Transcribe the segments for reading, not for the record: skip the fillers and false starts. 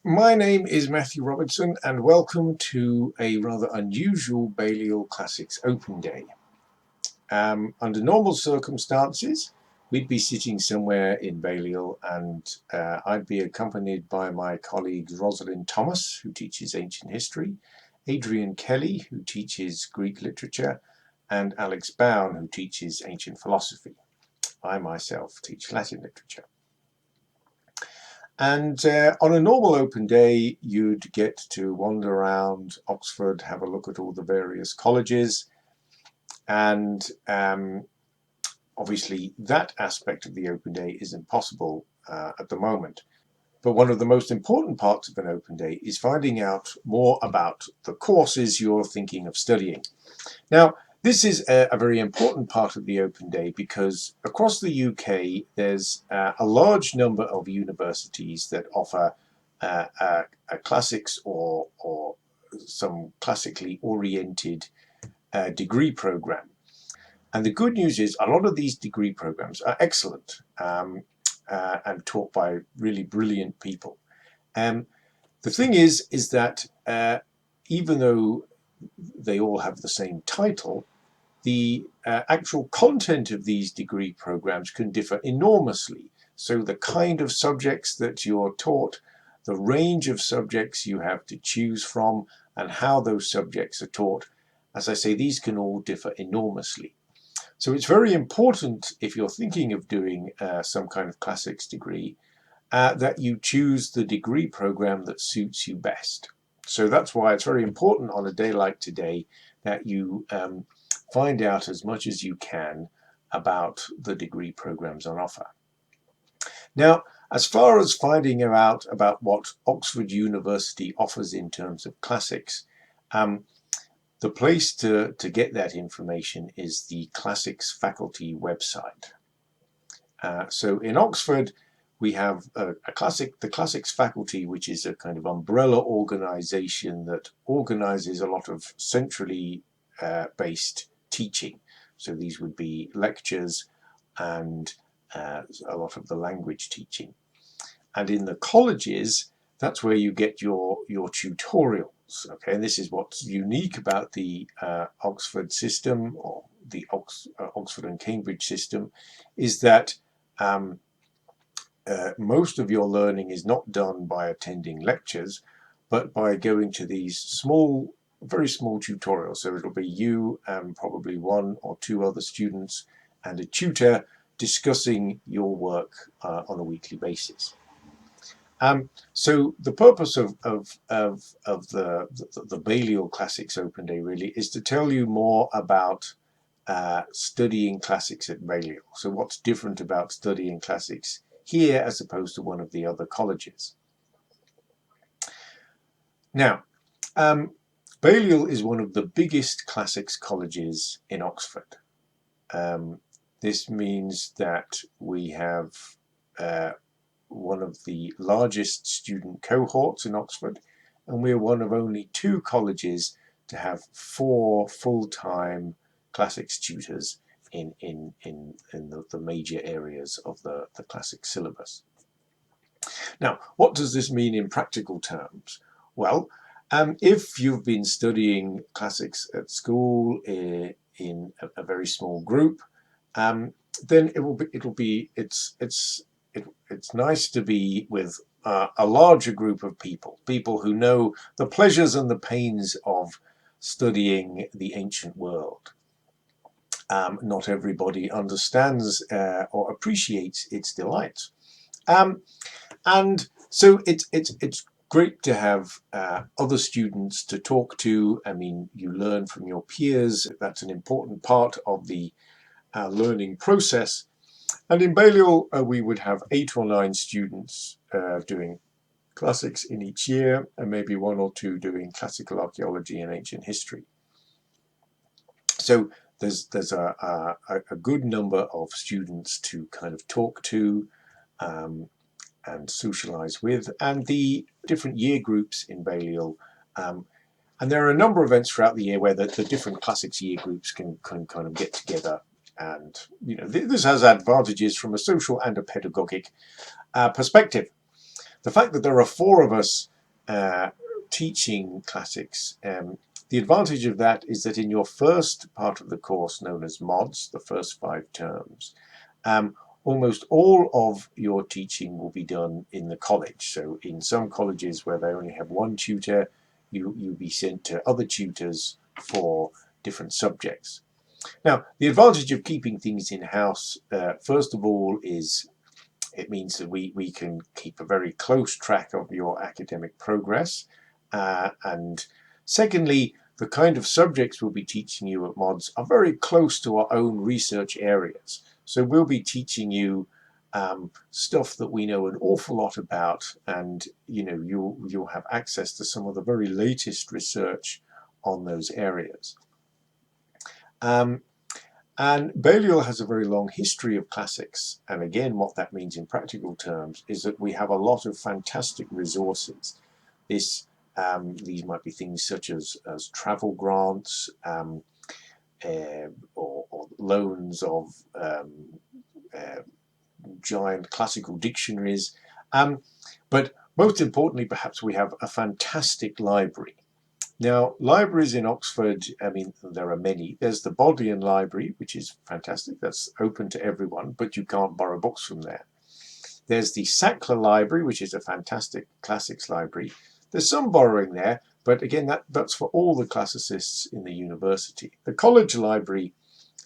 My name is Matthew Robertson and welcome to a rather unusual Balliol Classics Open Day. Under normal circumstances, we'd be sitting somewhere in Balliol and I'd be accompanied by my colleagues Rosalind Thomas, who teaches ancient history, Adrian Kelly, who teaches Greek literature, and Alex Bown, who teaches ancient philosophy. I myself teach Latin literature. And on a normal open day, you'd get to wander around Oxford, have a look at all the various colleges, and obviously that aspect of the open day isn't possible at the moment. But one of the most important parts of an open day is finding out more about the courses you're thinking of studying. Now, this is a very important part of the Open Day because across the UK there's a large number of universities that offer a classics or some classically oriented degree program. And the good news is a lot of these degree programs are excellent and taught by really brilliant people. The thing is that even though they all have the same title, the actual content of these degree programs can differ enormously. So the kind of subjects that you're taught, the range of subjects you have to choose from, and how those subjects are taught, as I say, these can all differ enormously. So it's very important, if you're thinking of doing some kind of classics degree, that you choose the degree program that suits you best. So that's why it's very important on a day like today that you find out as much as you can about the degree programs on offer. Now, as far as finding out about what Oxford University offers in terms of classics, the place to get that information is the Classics faculty website. So in Oxford, we have the Classics faculty, which is a kind of umbrella organization that organizes a lot of centrally based teaching. So these would be lectures and a lot of the language teaching. And in the colleges, that's where you get your tutorials. Okay, and this is what's unique about the Oxford system, or the Oxford and Cambridge system, is that most of your learning is not done by attending lectures, but by going to these small, very small tutorials. So it'll be you and probably one or two other students and a tutor discussing your work on a weekly basis. So the purpose of the Balliol Classics Open Day really is to tell you more about studying classics at Balliol. So what's different about studying classics here as opposed to one of the other colleges? Now, Balliol is one of the biggest classics colleges in Oxford. This means that we have one of the largest student cohorts in Oxford, and we're one of only two colleges to have 4 full-time classics tutors in the major areas of the classics syllabus. Now, what does this mean in practical terms? Well, if you've been studying classics at school in a very small group, then it's nice to be with a larger group of people who know the pleasures and the pains of studying the ancient world. Not everybody understands or appreciates its delights. And so it's great to have other students to talk to. I mean, you learn from your peers. That's an important part of the learning process. And in Balliol, we would have 8 or 9 students doing classics in each year, and maybe 1 or 2 doing classical archaeology and ancient history. So there's a good number of students to kind of talk to and socialize with, and the different year groups in Balliol. And there are a number of events throughout the year where the different classics year groups can kind of get together. And this has advantages from a social and a pedagogic perspective. The fact that there are 4 of us teaching classics. The advantage of that is that in your first part of the course, known as mods, the first 5 terms, almost all of your teaching will be done in the college. So in some colleges where they only have one tutor, you'll be sent to other tutors for different subjects. Now, the advantage of keeping things in-house, first of all, is it means that we can keep a very close track of your academic progress. And secondly, the kind of subjects we'll be teaching you at MODS are very close to our own research areas. So we'll be teaching you stuff that we know an awful lot about, and you'll have access to some of the very latest research on those areas. And Balliol has a very long history of classics. And again, what that means in practical terms is that we have a lot of fantastic resources. These might be things such as travel grants or loans of giant classical dictionaries. But most importantly, perhaps, we have a fantastic library. Now, libraries in Oxford, I mean, there are many. There's the Bodleian Library, which is fantastic. That's open to everyone, but you can't borrow books from there. There's the Sackler Library, which is a fantastic classics library. There's some borrowing there, but again, that's for all the classicists in the university. The college library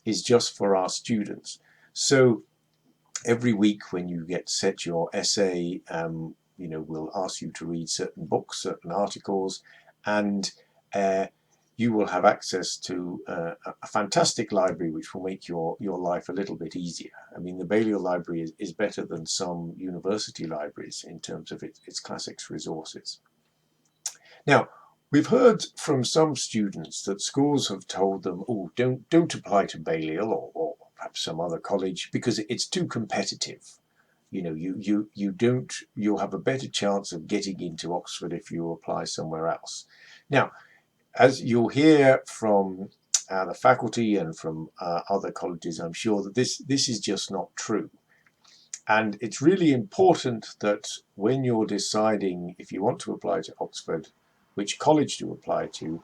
is just for our students. So every week when you get set your essay, we'll ask you to read certain books, certain articles, and you will have access to a fantastic library which will make your life a little bit easier. I mean, the Balliol Library is better than some university libraries in terms of its classics resources. Now, we've heard from some students that schools have told them, oh, don't apply to Balliol or perhaps some other college because it's too competitive. You'll have a better chance of getting into Oxford if you apply somewhere else. Now, as you'll hear from the faculty and from other colleges, I'm sure that this is just not true. And it's really important that when you're deciding if you want to apply to Oxford, which college to apply to,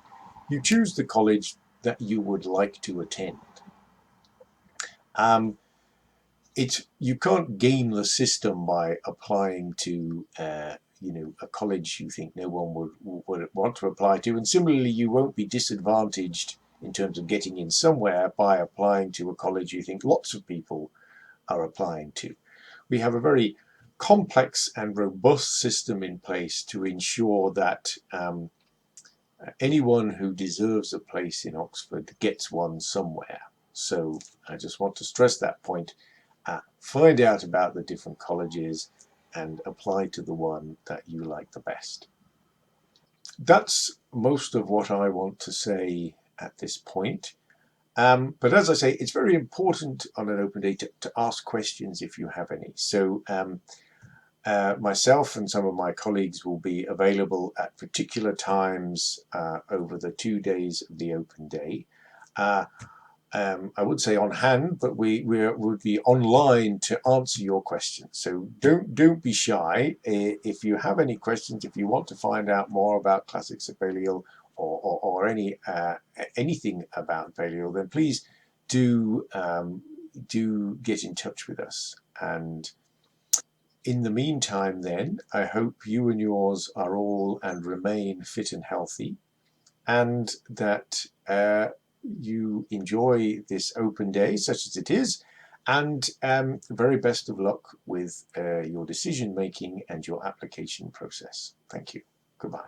you choose the college that you would like to attend. You can't game the system by applying to a college you think no one would want to apply to, and similarly you won't be disadvantaged in terms of getting in somewhere by applying to a college you think lots of people are applying to. We have a very complex and robust system in place to ensure that anyone who deserves a place in Oxford gets one somewhere. So I just want to stress that point. Find out about the different colleges and apply to the one that you like the best. That's most of what I want to say at this point. But as I say, it's very important on an open day to ask questions if you have any. So myself and some of my colleagues will be available at particular times over the 2 days of the open day. I would say on hand, but we would be online to answer your questions. So don't be shy. If you have any questions, if you want to find out more about classics at Balliol or anything about Balliol, then please do get in touch with us. And in the meantime, then, I hope you and yours are all and remain fit and healthy, and that you enjoy this open day, such as it is, and very best of luck with your decision making and your application process. Thank you. Goodbye.